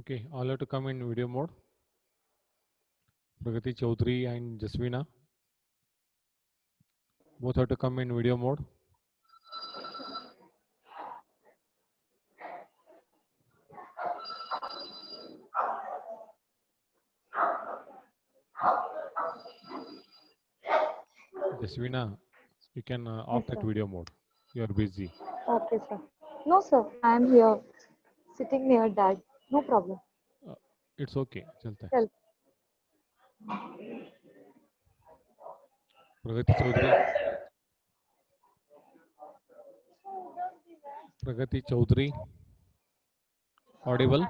Okay, all have to come in video mode. Pragati Chaudhary and Jasvina, both have to come in video mode. Jasvina, you can off Yes, that sir. video mode. You are busy. Okay, sir. No, sir. I am here, sitting near dad. No problem. Uh, it's okay. चलता है. Tell. Pragati Chaudhary, Pragati Chaudhary, audible.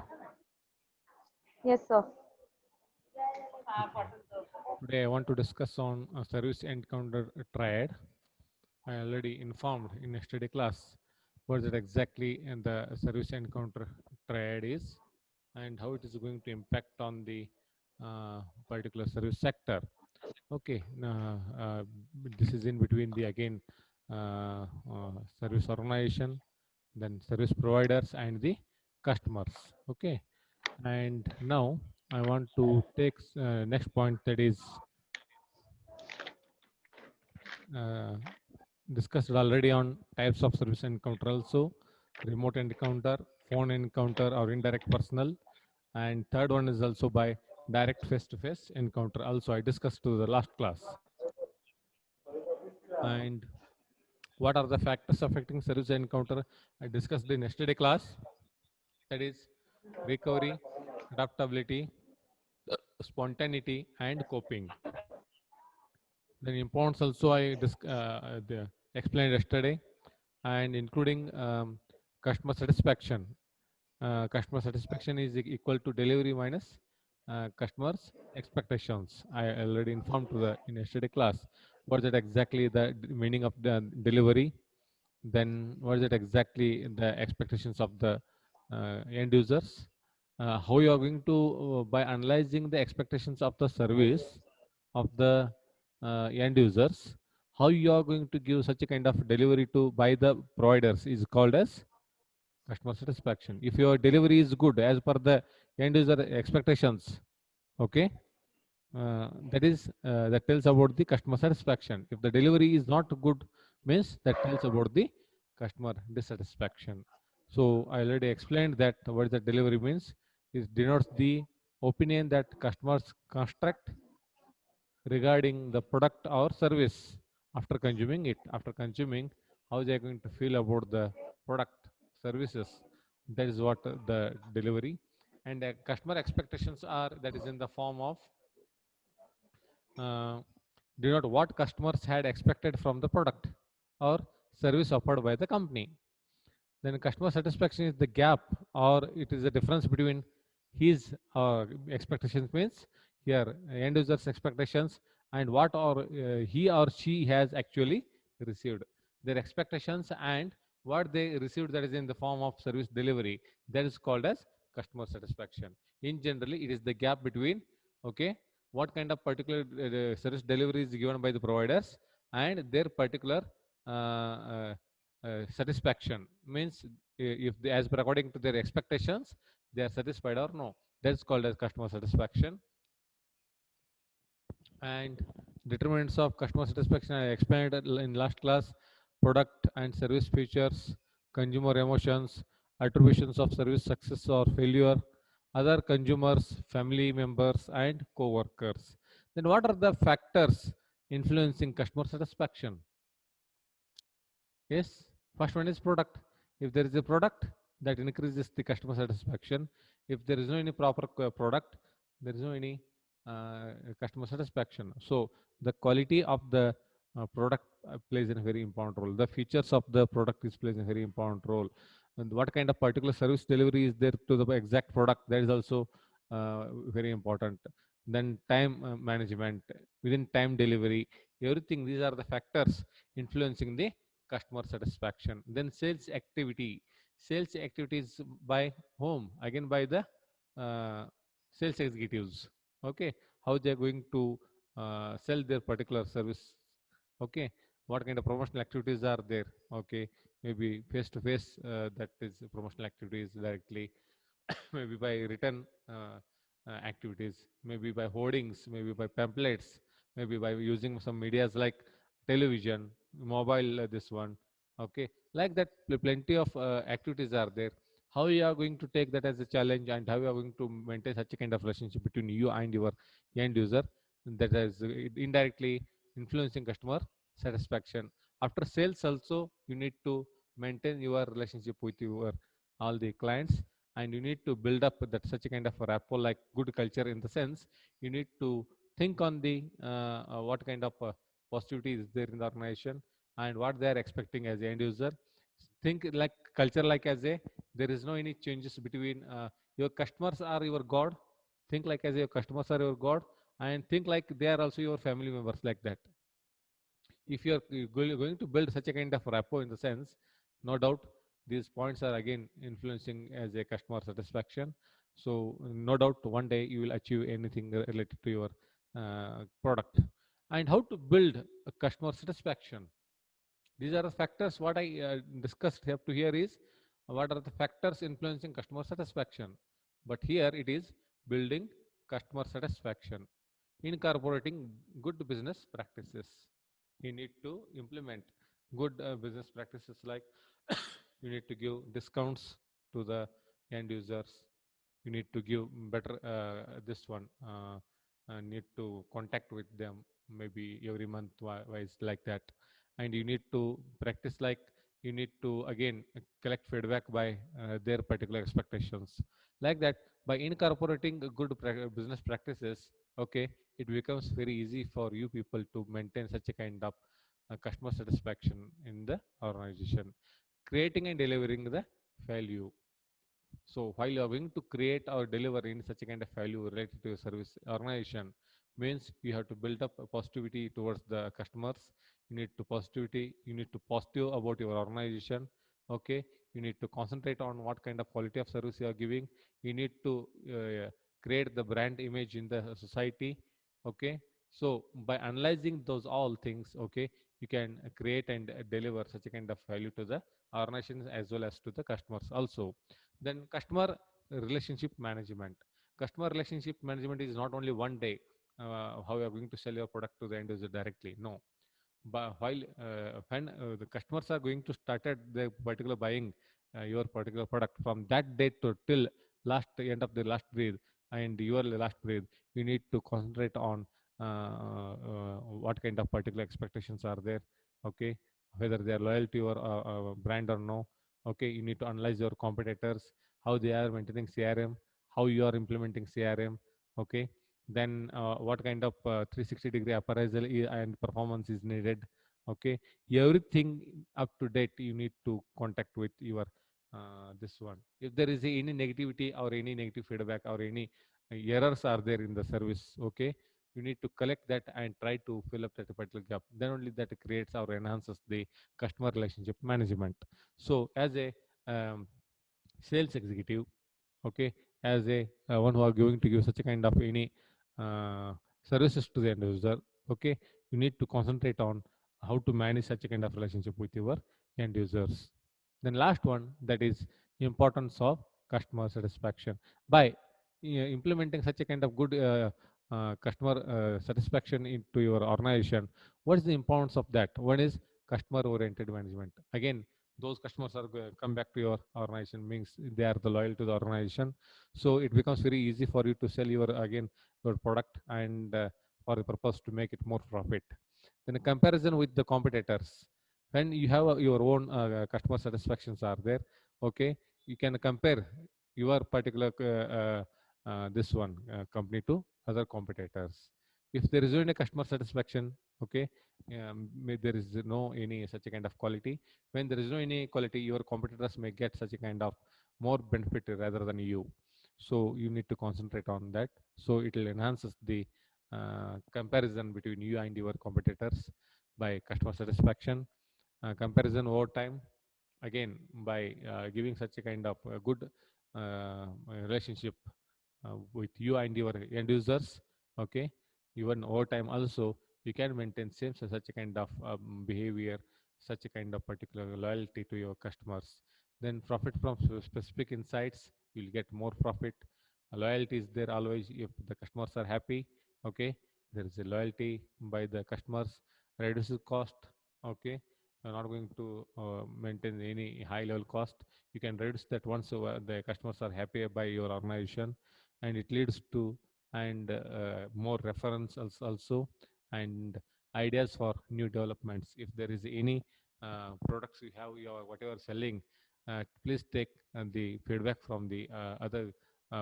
Yes, sir. Okay. Today I want to discuss on a service encounter triad. I already informed in yesterday class what that exactly and the service encounter triad is and how it is going to impact on the particular service sector. Okay, this is in between the again service organization, then service providers and the customers. Okay, and now I want to take next point, that is uh, discussed already on types of service encounter also, remote encounter, phone encounter or indirect personal, and third one is also by direct face-to-face encounter also I discussed to the last class. And what are the factors affecting service encounter I discussed in yesterday class, that is recovery, adaptability, spontaneity and coping. Then importance also explained yesterday, and including customer satisfaction. Customer satisfaction is equal to delivery minus customers expectations. I already informed to the in yesterday class what is it exactly the meaning of the delivery, then what is it exactly the expectations of the end users, how you are going to by analyzing the expectations of the service of the end users, how you are going to give such a kind of delivery to by the providers is called as customer satisfaction. If your delivery is good as per the end user expectations, okay, that tells about the customer satisfaction. If the delivery is not good, means that tells about the customer dissatisfaction. So I already explained that what the delivery means is denotes the opinion that customers construct regarding the product or service after consuming it. After consuming, how they are going to feel about the product, services. That is what the delivery. And customer expectations are, that is in the form of uh, denote what customers had expected from the product or service offered by the company. Then customer satisfaction is the gap, or it is the difference between his expectations, means here end users expectations and what or he or she has actually received, their expectations and what they received, that is in the form of service delivery, that is called as customer satisfaction. In generally, it is the gap between, okay, what kind of particular service delivery is given by the providers and their particular satisfaction, means if they, as per according to their expectations, they are satisfied or no, that's called as customer satisfaction. And determinants of customer satisfaction I explained in last class: product and service features, consumer emotions, attributions of service success or failure, other consumers, family members and co-workers. Then what are the factors influencing customer satisfaction? Yes, first one is product. If there is a product, that increases the customer satisfaction. If there is no any proper product, there is no any customer satisfaction. So the quality of the product plays a very important role. The features of the product is plays a very important role. And what kind of particular service delivery is there to the exact product, that is also very important. Then time management, within time delivery, everything. These are the factors influencing the customer satisfaction. Then sales activity. Sales activities by whom? Again by the uh, sales executives. Okay, how they are going to sell their particular service. Okay, what kind of promotional activities are there? Okay, maybe face to face, that is promotional activities directly. maybe by written activities, maybe by hoardings, maybe by pamphlets, maybe by using some medias like television, mobile, this one. Okay, like that, plenty of activities are there. How you are going to take that as a challenge, and how you are going to maintain such a kind of relationship between you and your end user, that is indirectly influencing customer satisfaction. After sales also, you need to maintain your relationship with your all the clients, and you need to build up that such a kind of a rapport, like good culture, in the sense you need to think on the what kind of positivity is there in the organization, and what they are expecting as a end user. Think like culture, like as a, there is no any changes between your customers are your god. Think like as your customers are your god, and think like they are also your family members, like that. If you are going to build such a kind of rapport, in the sense, no doubt these points are again influencing as a customer satisfaction. So no doubt one day you will achieve anything related to your product. And how to build a customer satisfaction, these are the factors what I discussed up to here is what are the factors influencing customer satisfaction. But here it is building customer satisfaction, incorporating good business practices. You need to implement good business practices, like you need to give discounts to the end users. You need to give better this one need to contact with them maybe every month wise, like that. And you need to practice, like you need to again collect feedback by their particular expectations, like that. By incorporating good business practices, okay, it becomes very easy for you people to maintain such a kind of customer satisfaction in the organization, creating and delivering the value. So while you are going to create or deliver in such a kind of value related to your service organization, means you have to build up a positivity towards the customers. You need to positivity. You need to positive about your organization. Okay. You need to concentrate on what kind of quality of service you are giving. You need to create the brand image in the society. Okay. So by analyzing those all things, okay, you can create and deliver such a kind of value to the organizations as well as to the customers also. Then customer relationship management. Customer relationship management is not only one day how you are going to sell your product to the end user directly. No, but while when the customers are going to start at the particular buying your particular product, from that date to till last end of the last breath and your last breath, you need to concentrate on what kind of particular expectations are there. Okay, whether they are loyal to your brand or no. Okay, you need to analyze your competitors, how they are maintaining CRM, how you are implementing CRM. Okay, then what kind of 360-degree appraisal and performance is needed. Okay, everything up to date you need to contact with your this one. If there is any negativity or any negative feedback or any errors are there in the service, okay, you need to collect that and try to fill up that particular gap. Then only that creates or enhances the customer relationship management. So as a sales executive, okay, as a one who are going to give such a kind of any uh, services to the end user, okay, you need to concentrate on how to manage such a kind of relationship with your end users. Then last one, that is importance of customer satisfaction. By implementing such a kind of good customer satisfaction into your organization, what is the importance of that? One is customer oriented management. Again, those customers are come back to your organization, means they are the loyal to the organization. So it becomes very easy for you to sell your again your product, and for the purpose to make it more profit. Then a comparison with the competitors, when you have your own customer satisfactions are there, okay, you can compare your particular this one company to other competitors. If there is any customer satisfaction, okay, there is no any such a kind of quality. When there is no any quality, your competitors may get such a kind of more benefit rather than you. So you need to concentrate on that, so it will enhances the comparison between you and your competitors. By customer satisfaction comparison over time, again by giving such a kind of good relationship with you and your end users. Okay, even over time also you can maintain same such a kind of behavior, such a kind of particular loyalty to your customers. Then profit from specific insights. you'll get more profit. Loyalty is there always if the customers are happy. Okay, there is a loyalty by the customers, reduces cost. Okay, you're not going to maintain any high level cost. You can reduce that once the customers are happy by your organization, and it leads to and more references also, and ideas for new developments. If there is any products you have, your whatever selling, please take the feedback from the other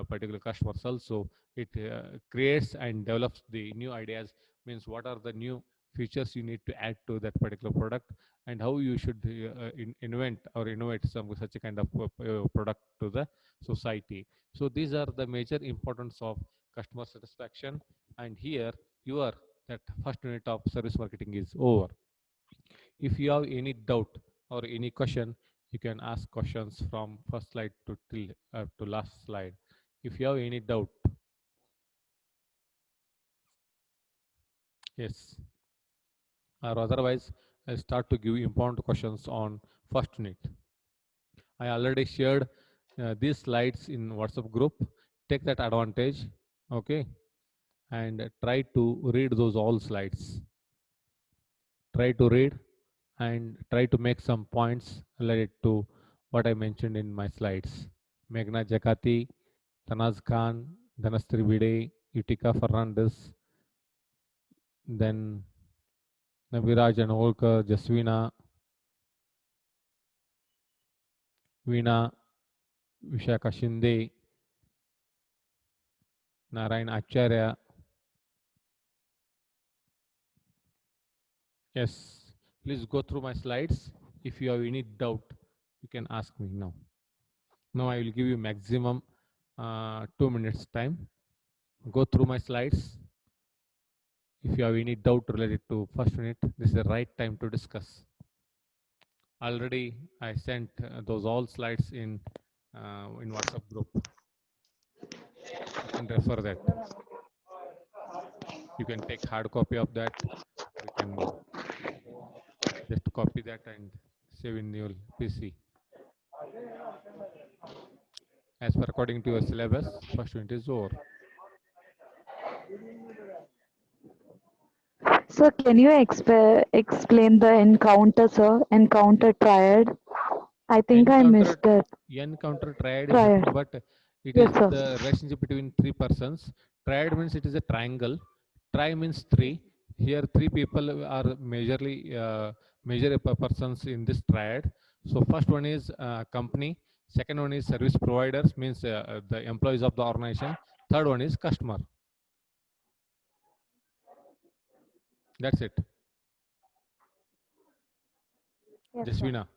particular customers also. It creates and develops the new ideas, means what are the new features you need to add to that particular product, and how you should invent or innovate some such a kind of product to the society. So these are the major importance of customer satisfaction. And here your that first unit of service marketing is over. If you have any doubt or any question, you can ask questions from first slide to till to last slide. If you have any doubt, yes, or otherwise, I'll start to give important questions on first unit. I already shared these slides in WhatsApp group. Take that advantage, okay, and try to read those all slides. Try to read and try to make some points related to what I mentioned in my slides. Meghna Jakati, Tanaz Khan, Dhanastri Bide, Utica Fernandez, then Naviraj Anolkar, Jaswina, Veena, Vishaka Shinde, Narayan Acharya. Yes, please go through my slides. If you have any doubt, you can ask me now. Now I will give you maximum 2 minutes time. Go through my slides. If you have any doubt related to first unit, this is the right time to discuss. Already I sent those all slides in WhatsApp group. You can refer that. You can take hard copy of that. You can just copy that and save in your PC. As per according to your syllabus, first unit is over. Sir, can you explain the encounter, sir? Encounter triad. I think I Encounter missed that. encounter triad is Triad. nothing but it Yes, is sir. the relationship between three persons. Triad means it is a triangle. Tri means three. Here three people are majorly major persons in this triad. So first one is company. Second one is service providers, means the employees of the organization. Third one is customer. That's it. Yes, sir. Jaswina,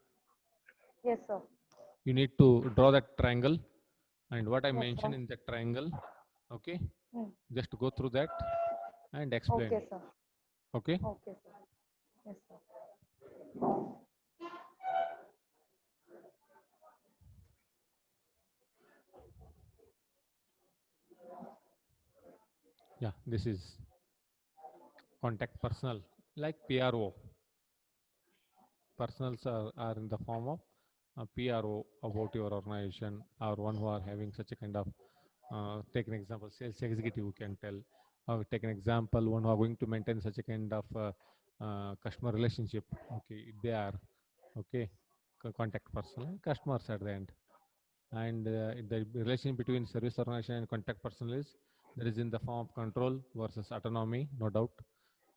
Yes, sir. you need to draw that triangle and what I Yes, mentioned sir. in the triangle. Okay, Hmm. just go through that and explain. Okay, sir. Okay. Okay, sir. Yes, sir. Yeah, this is contact personal, like PRO. Personals are in the form of PRO about your organization, or one who are having such a kind of take an example, sales executive who can tell, or take an example, one who are going to maintain such a kind of customer relationship. Okay, they are okay, contact person and customers at the end. And the relation between service organization and contact person is that is in the form of control versus autonomy, no doubt.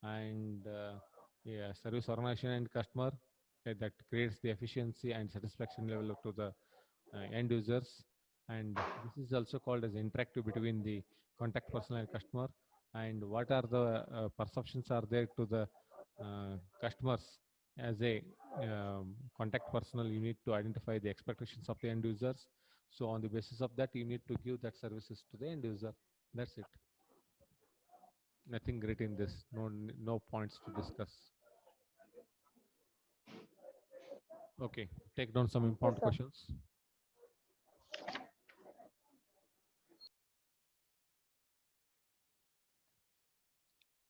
And yeah, service organization and customer, that creates the efficiency and satisfaction level to the end users. And this is also called as interactive between the contact person and customer. And what are the perceptions are there to the customers? As a contact personnel, you need to identify the expectations of the end users. So on the basis of that, you need to give that services to the end user. That's it. Nothing great in this. No points to discuss. Okay, take down some Yes, important sir. questions.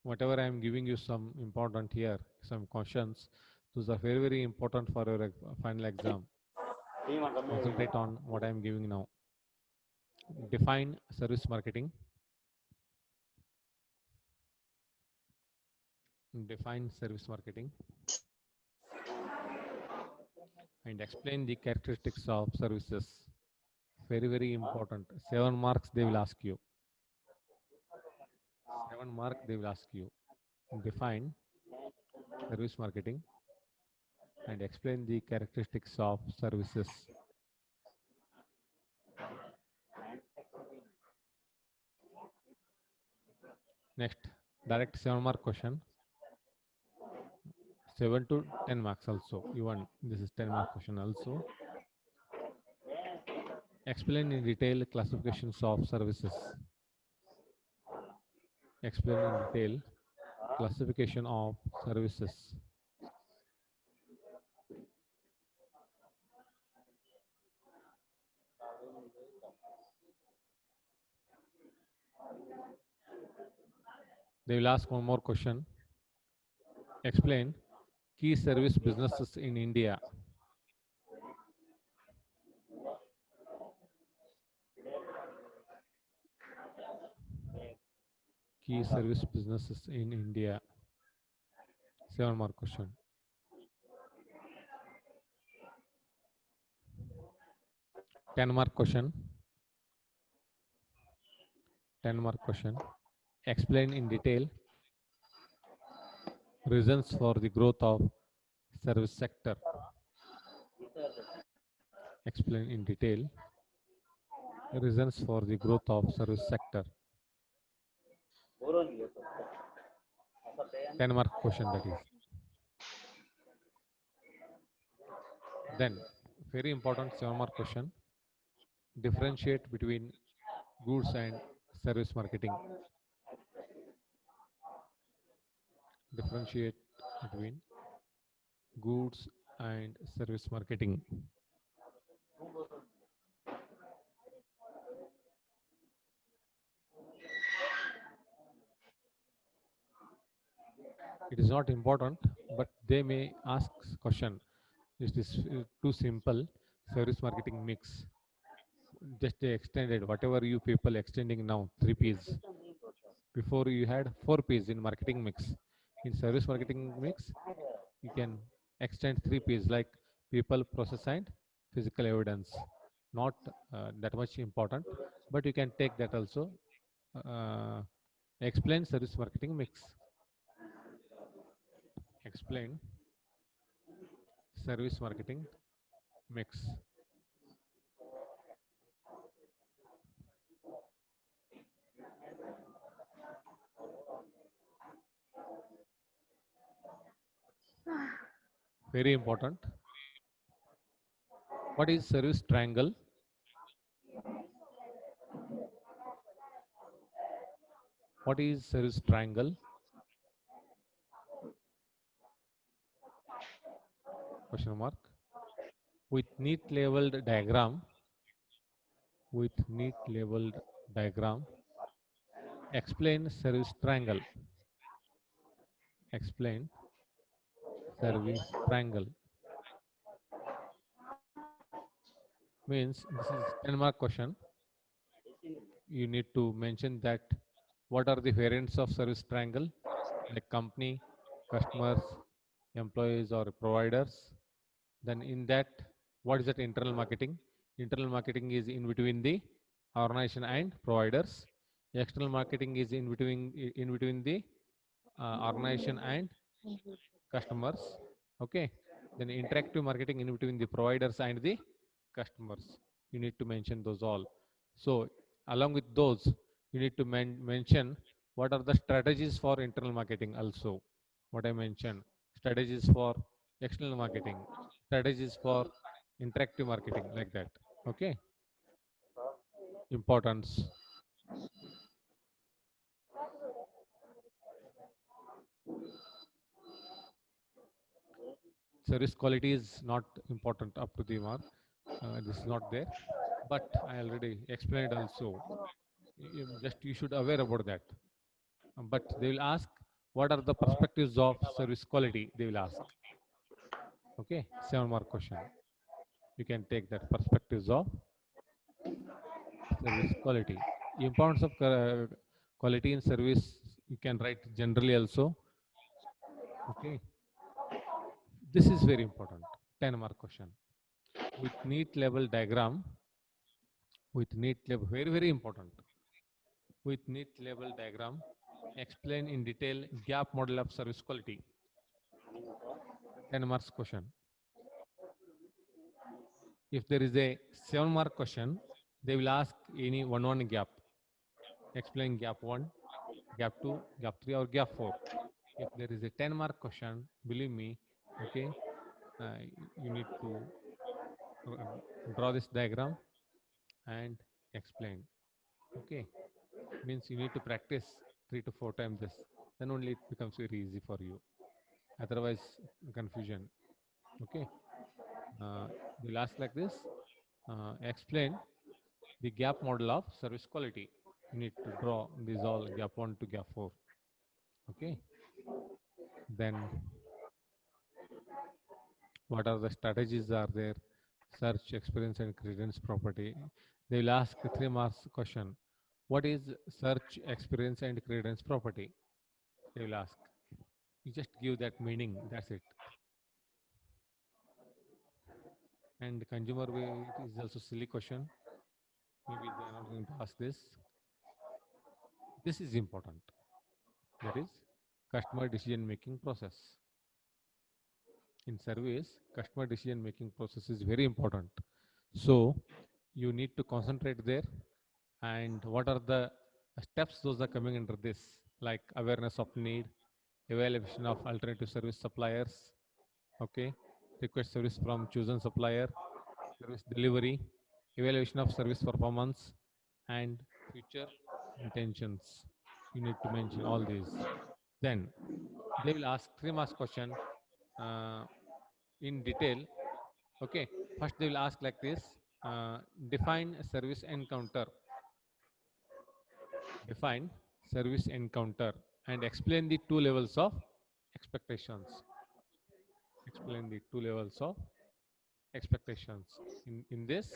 Whatever I am giving you some important here, some questions, those are very, very important for your final exam. Concentrate on what I am giving now. Define service marketing. Define service marketing and explain the characteristics of services. Very, very important. 7 marks they will ask you. 7 mark they will ask you. Define service marketing and explain the characteristics of services. Next, direct 7 mark question. 7 to 10 marks also. Even this is 10 mark question also. Explain in detail classifications of services. Explain in detail classification of services. They will ask one more question. Explain key service businesses in India. Key service businesses in India. 7 mark question. 10 mark question. 10 mark question. Explain in detail reasons for the growth of service sector. Explain in detail reasons for the growth of service sector. 10 mark question that is. Then very important 7 mark question. Differentiate between goods and service marketing. Differentiate between goods and service marketing. It is not important, but they may ask question. It is too simple. Service marketing mix. Just they extended whatever you people extending now 3 P's. Before you had 4 P's in marketing mix. In service marketing mix, you can extend 3 P's like people, process, and physical evidence. Not that much important, but you can take that also. Explain service marketing mix. Explain service marketing mix. Very important. What is service triangle? What is service triangle? Question mark. With neat labeled diagram. With neat labeled diagram. Explain service triangle. Explain service triangle. Means this is 10 mark question. You need to mention that what are the variants of service triangle, like company, customers, employees, or providers. Then in that, what is that internal marketing? Internal marketing is in between the organization and providers. External marketing is in between the organization and customers. Okay. Then interactive marketing in between the providers and the customers. You need to mention those all. So along with those, you need to mention what are the strategies for internal marketing also. What I mentioned, strategies for external marketing, strategies for interactive marketing, like that. Okay. Importance. Service quality is not important up to the mark. This is not there, but I already explained also. Just you should aware about that. But they will ask what are the perspectives of service quality. They will ask. Okay, 7 mark question. You can take that perspectives of service quality. Importance of quality in service, you can write generally also. Okay, this is very important. 10-mark question with neat level diagram. With neat level, very very important. With neat level diagram, explain in detail gap model of service quality. 10 marks question. If there is a 7-mark question, they will ask any one gap. Explain gap 1, gap 2, gap 3, or gap 4. If there is a 10-mark question, believe me, okay, you need to draw this diagram and explain. Okay, means you need to practice 3 to 4 times this. Then only it becomes very easy for you. Otherwise, confusion. Okay, we'll ask like this. Explain the gap model of service quality. You need to draw these all gap 1 to gap 4. Okay, then what are the strategies are there? Search, experience, and credence property. They will ask 3 marks question. What is search, experience, and credence property? They will ask. You just give that meaning. That's it. And consumer way, it is also silly question. Maybe they are not going to ask this. This is important. That is customer decision making process. In service, customer decision making process is very important. So you need to concentrate there. And what are the steps those are coming under this, like awareness of need, evaluation of alternative service suppliers, okay, request service from chosen supplier, service delivery, evaluation of service performance, and future intentions. You need to mention all these. Then they will ask 3 marks question in detail. Okay, first they will ask like this. Define service encounter. Define service encounter and explain the 2 levels of expectations. Explain the 2 levels of expectations in this.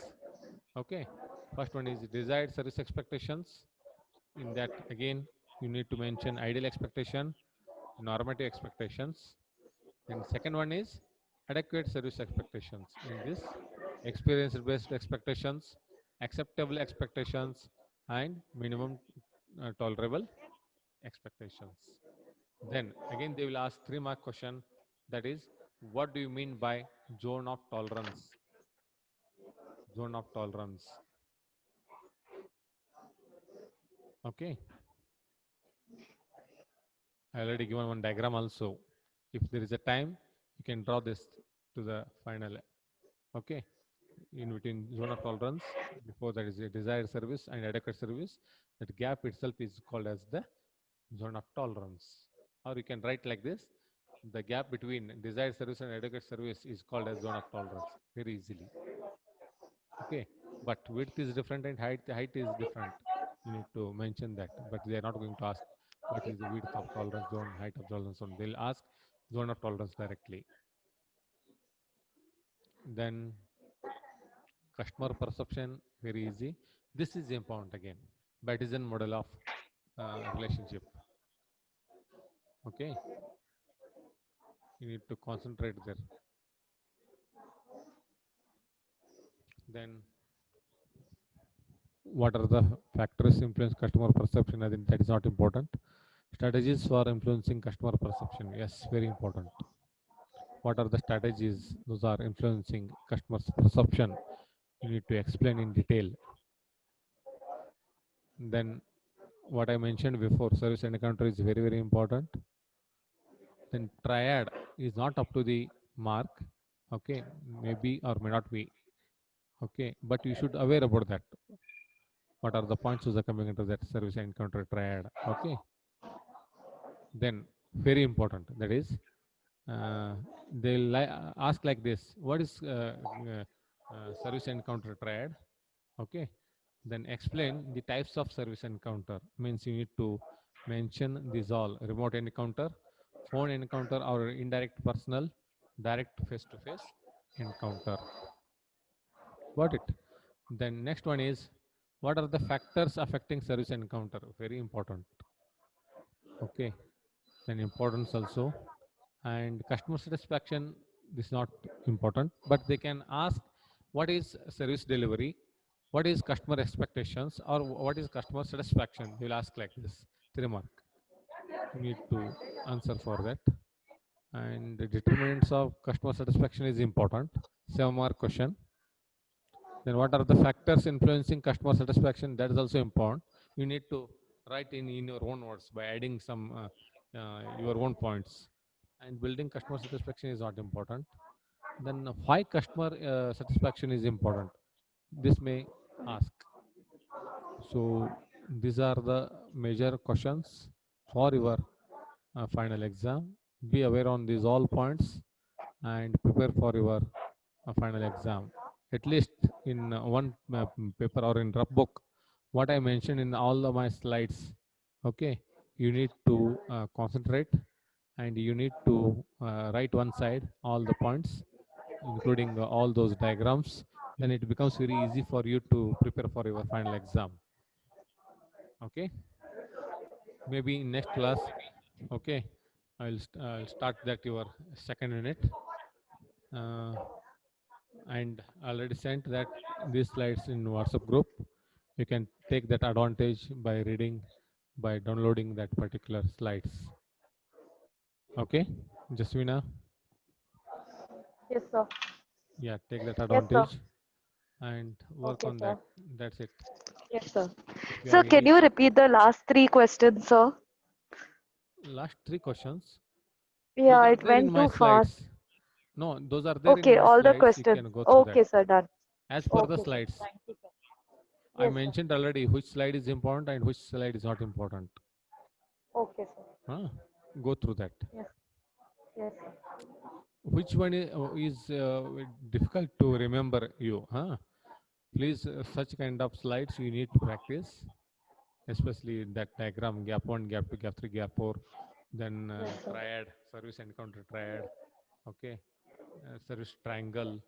Okay, first one is desired service expectations. In that, again, you need to mention ideal expectation, normative expectations. And second one is adequate service expectations. In this, experience based expectations, acceptable expectations, and minimum tolerable expectations. Then again they will ask 3-mark question, that is, what do you mean by zone of tolerance? Zone of tolerance. Okay, I already given one diagram also. If there is a time, you can draw this to the final. Okay, in between zone of tolerance, before that is a desired service and adequate service, that gap itself is called as the zone of tolerance. Or you can write like this, the gap between desired service and adequate service is called as zone of tolerance, very easily. Okay, but width is different and height is different. You need to mention that, but they are not going to ask what is the width of tolerance zone, height of tolerance zone. They'll ask zone of tolerance directly. Then customer perception, very easy. This is important again. Bayesian model of relationship. Okay, you need to concentrate there. Then what are the factors influence customer perception? I think that is not important. Strategies for influencing customer perception. Yes, very important. What are the strategies those are influencing customers perception? You need to explain in detail. Then what I mentioned before, service encounter is very very important. Then triad is not up to the mark. Okay, maybe or may not be. Okay, but you should aware about that. What are the points those are coming into that service encounter triad? Okay, then very important, that is they'll ask like this, what is service encounter triad? Okay, then explain the types of service encounter. Means you need to mention these all: remote encounter, phone encounter, or indirect personal, direct face-to-face encounter. Got it? Then next one is What are the factors affecting service encounter? Very important. Okay, then importance also. And customer satisfaction is not important, but they can ask what is service delivery, what is customer expectations, or what is customer satisfaction. They will ask like this, 3 mark. You need to answer for that. And the determinants of customer satisfaction is important, 7-mark question. Then what are the factors influencing customer satisfaction? That is also important. You need to write in your own words by adding some your own points. And building customer satisfaction is not important. Then why customer satisfaction is important? This may ask. So these are the major questions for your final exam. Be aware on these all points and prepare for your final exam. At least in one paper or in rough book, what I mentioned in all of my slides, okay, you need to concentrate and you need to write one side all the points, including all those diagrams. Then it becomes very easy for you to prepare for your final exam. Okay, maybe in next class, okay, I'll start that your second unit. And already sent that these slides in WhatsApp group. You can take that advantage by reading, by downloading that particular slides. Okay, Jasmina? Yes, sir. Yeah, take that Yes, sir. advantage and work Okay, on sir. that. That's it. Yes, sir. If you Sir, have can any you repeat the last three questions, sir? last 3 questions, those Yeah, are it there in went my too fast. slides. No, those are there in Okay, my all the slides. You questions. can go through that. Okay, sir, done. As per the Okay, sir. slides, Thank you, sir. I Yes, sir. mentioned already which slide is important and which slide is not important. Okay, sir. Huh? Go through that. Yes. Yes, sir. Which one is difficult to remember you? Huh? Please, such kind of slides you need to practice, especially that diagram, gap 1, gap 2, gap 3, gap 4, then Yes, sir. triad, service encounter triad, okay, service triangle,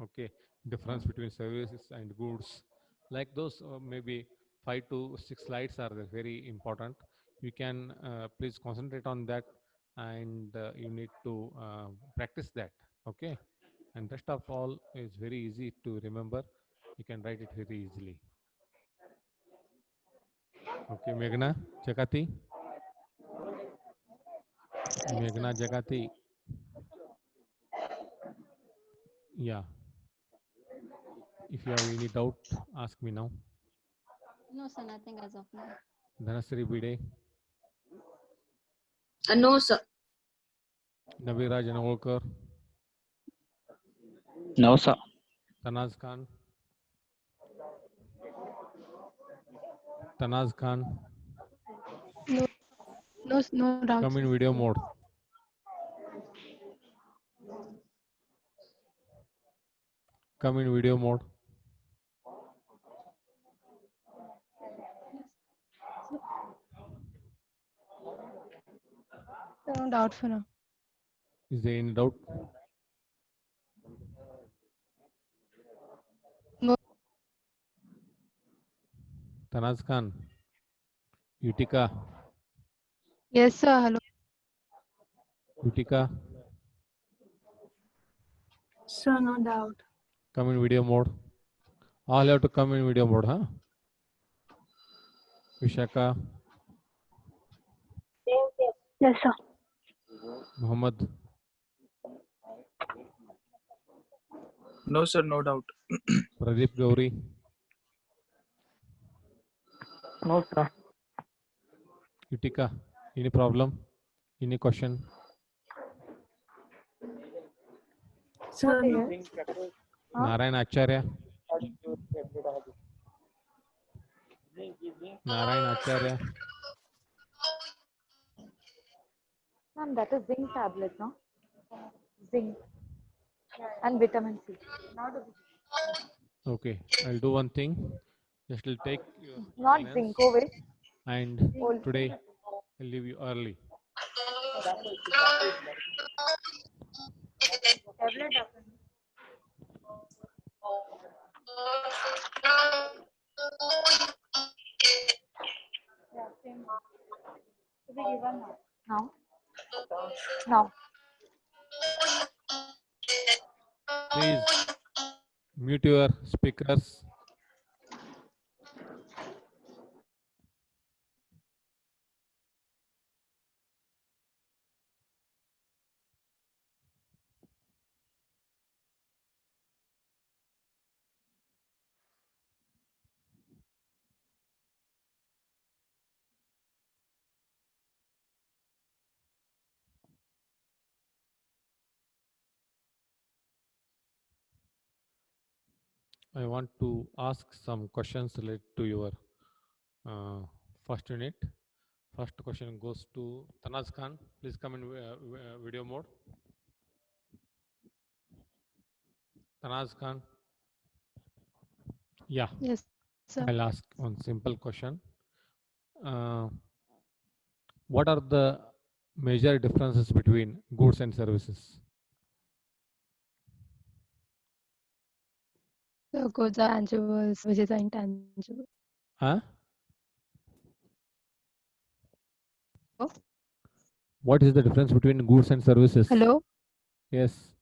okay, difference between services and goods. Like those, maybe 5 to 6 slides are very important. You can please concentrate on that, and you need to practice that, okay. And rest of all is very easy to remember. You can write it very easily. Okay, Meghna Jagati. Meghna Jagati. Yeah. If you have any doubt, ask me now. No, sir, nothing as of now. Dhanasri Bide. No, sir. Nabiraj Navolkar. No, sir. Tanaz Khan. Tanaz Khan. No doubt. Come in video mode. Come in video mode. No doubt for now. Is there any doubt? No. Tanaz Khan. Utica. Yes, sir. Hello. Utica. Sir, no doubt. Come in video mode. All have to come in video mode, huh? Vishaka. Yes, sir. Muhammad. No, sir. No doubt. Pradeep Gauri. No, sir. Utica. Any problem? Any question? Sir, What no. is? Narayan Acharya. Narayan Acharya. Ma'am, that is zinc tablet, no? Zinc and vitamin C. Okay, I'll do one thing. Just will take your Not attendance, Zincovit. and Ol- today I'll leave you early. Now? Now. Please mute your speakers. I want to ask some questions related to your first unit. First question goes to Tanaz Khan. Please come in video mode. Tanaz Khan. Yeah, Yes, sir. I'll ask one simple question. What are the major differences between goods and services? The goods are tangible, services are intangible. Huh? Oh. What is the difference between goods and services? Hello? Yes,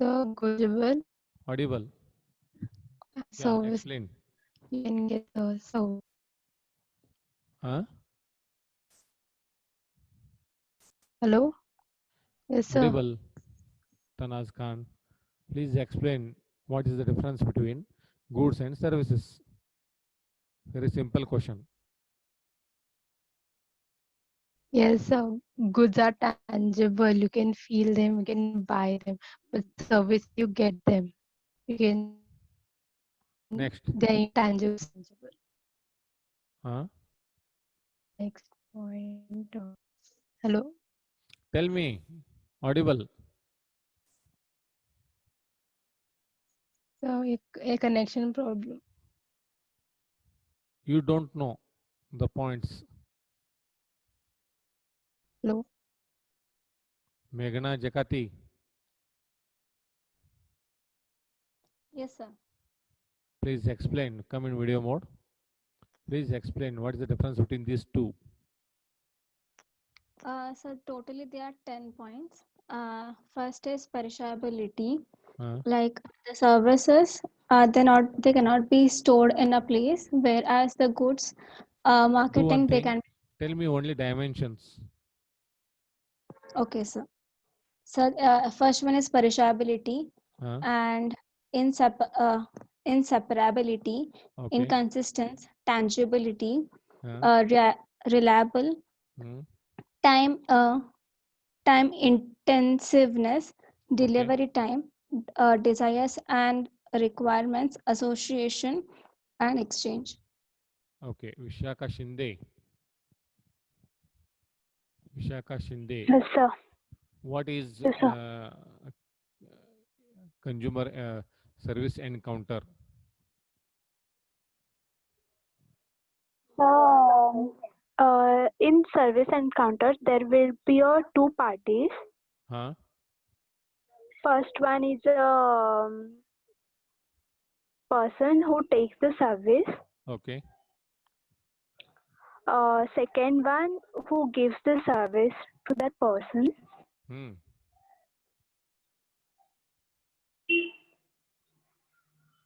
The goods audible. Yeah, service, explain. you can get the service. Huh? Hello? Yes, sir. Audible. Tanaz Khan. Please explain what is the difference between goods and services. Very simple question. Yes, sir. Goods are tangible. You can feel them, you can buy them. But service, you get them. You can. Next. They're intangible. Huh? Next point. Hello? Tell me. Audible. So, a connection problem. You don't know the points. Hello? Meghna Jakati. Yes, sir. Please explain. Come in video mode. Please explain what is the difference between these two. So totally there are 10 points. First is perishability. Huh? Like the services, they cannot be stored in a place, whereas the goods, Do one marketing, they thing. can. Tell me only dimensions. Okay, sir. So first one is perishability Huh? and inseparability, Okay. inconsistence, tangibility, Huh? reliable, Hmm. time intensiveness, delivery time, desires and requirements, association and exchange. Okay. Vishaka Shinde. Vishaka Shinde. Yes, sir. What is Yes, sir. consumer service encounter? In service encounters, there will be two parties. Huh? First one is a person who takes the service. Okay. Second one who gives the service to that person. Hmm.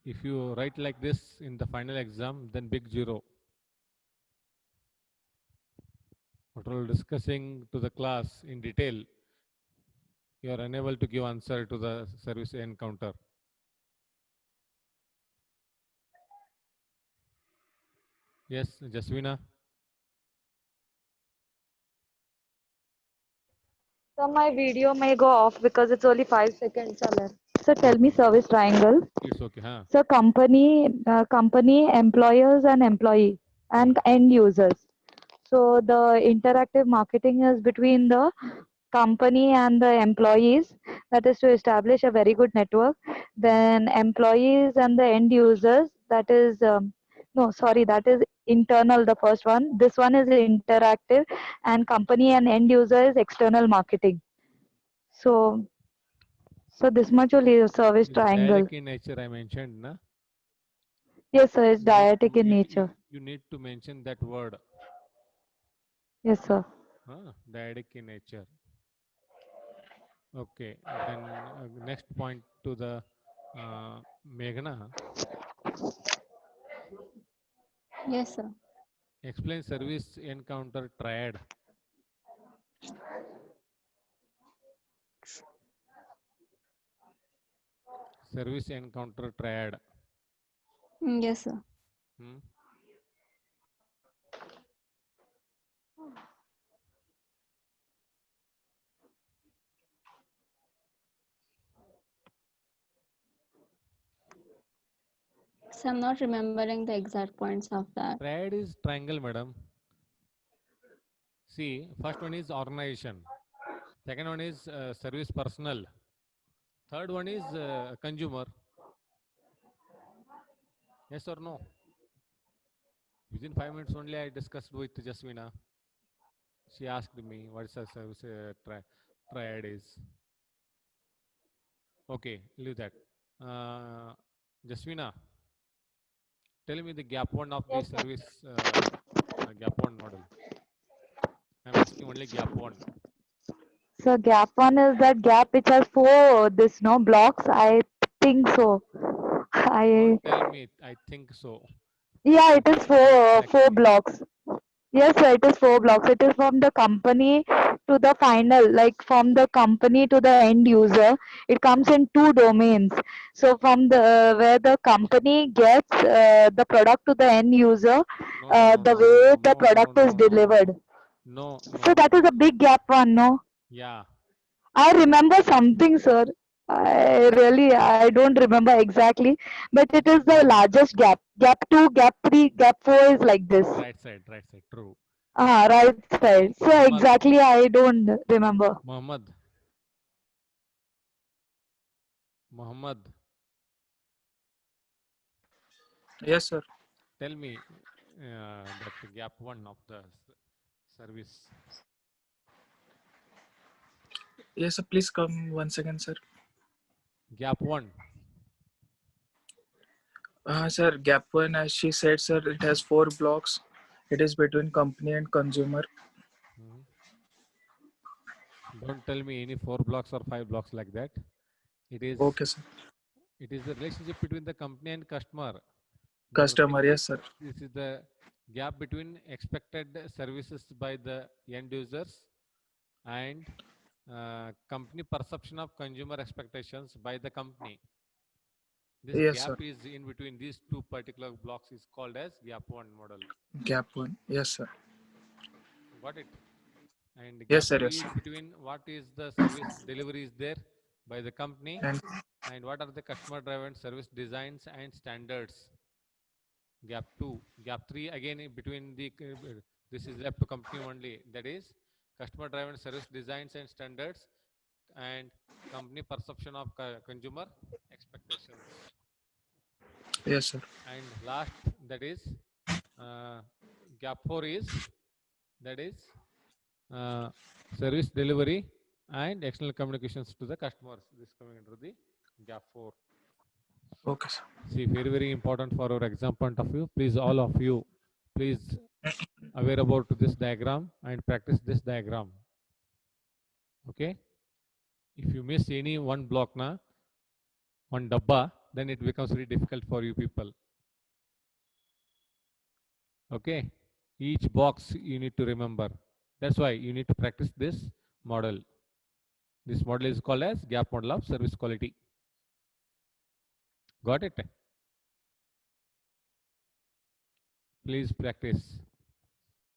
If you write like this in the final exam, then big 0. What we're discussing to the class in detail, you are unable to give answer to the service encounter. Yes, Jaswina. So my video may go off because it's only 5 seconds left. So tell me service triangle. It's okay, huh? So company, employers and employee and end users. So the interactive marketing is between the company and the employees. That is to establish a very good network. Then employees and the end users. That is that is internal. The first one. This one is interactive, and company and end user is external marketing. So this much only service It's triangle. direct in nature I mentioned, na? Yes, sir. It's You need dietic to- in you, nature. you need to mention that word. Yes, sir. Dietic in nature. Okay, then next point to the Meghna. Yes, sir. Explain service encounter triad. Service encounter triad. Yes, sir. Hmm? So I'm not remembering the exact points of that. Triad is triangle, madam. See, first one is organization. Second one is service personnel. Third one is consumer. Yes or no? Within 5 minutes only, I discussed with Jasmina. She asked me what is a service triad is. Okay, leave that. Jasmina, tell me the gap one of the Yes, sir. service gap one model. I'm asking only gap one. So gap one is that gap which has four this no blocks. I think so. I Don't tell me. I think so. Yeah, it is four Exactly. blocks. Yes, sir, it is four blocks. It is from the company to the final, like from the company to the end user. It comes in two domains. So from the where the company gets the product to the end user, No, no, no, the no, no, way no, the no, no, product is no, no, delivered. no, So no, that is no. a big gap one, no? Yeah. I remember something, sir. I don't remember exactly, but it is the largest gap. Gap 2, gap 3, gap 4 is like this. Right side, right side. True. Right side. So Muhammad, exactly, I don't remember. Muhammad, Muhammad. Yes, sir. Tell me that gap one of the service. Yes, sir. Please come 1 second, sir. Gap one. Sir, gap one, as she said, sir, it has 4 blocks. It is between company and consumer. Mhm. Don't tell me any 4 blocks or 5 blocks like that. It is Okay, sir. the relationship between the company and customer. The Customer, thing yes, is, sir. this is the gap between expected services by the end users and company perception of consumer expectations by the company. This Yes, gap sir. is in between these two particular blocks is called as gap one model. Gap one. Yes, sir. Got it? And Yes, gap sir. 2 Yes, is sir. between what is the service delivery is there by the company And and what are the customer driven service designs and standards. Gap 2. Gap 3 again between the this is left to company only, that is customer driven service designs and standards and company perception of consumer expectations. yes, sir. And last, that is uh, gap 4 is that is uh, service delivery and external communications to the customers. This coming under the gap 4. Okay, sir. See, very, very important for our exam point of view. Please, all of you, please aware about this diagram and practice this diagram. Okay. If you miss any one block na, one dabba, then it becomes very difficult for you people. Okay. Each box you need to remember. That's why you need to practice this model. This model is called as gap model of service quality. Got it? Please practice.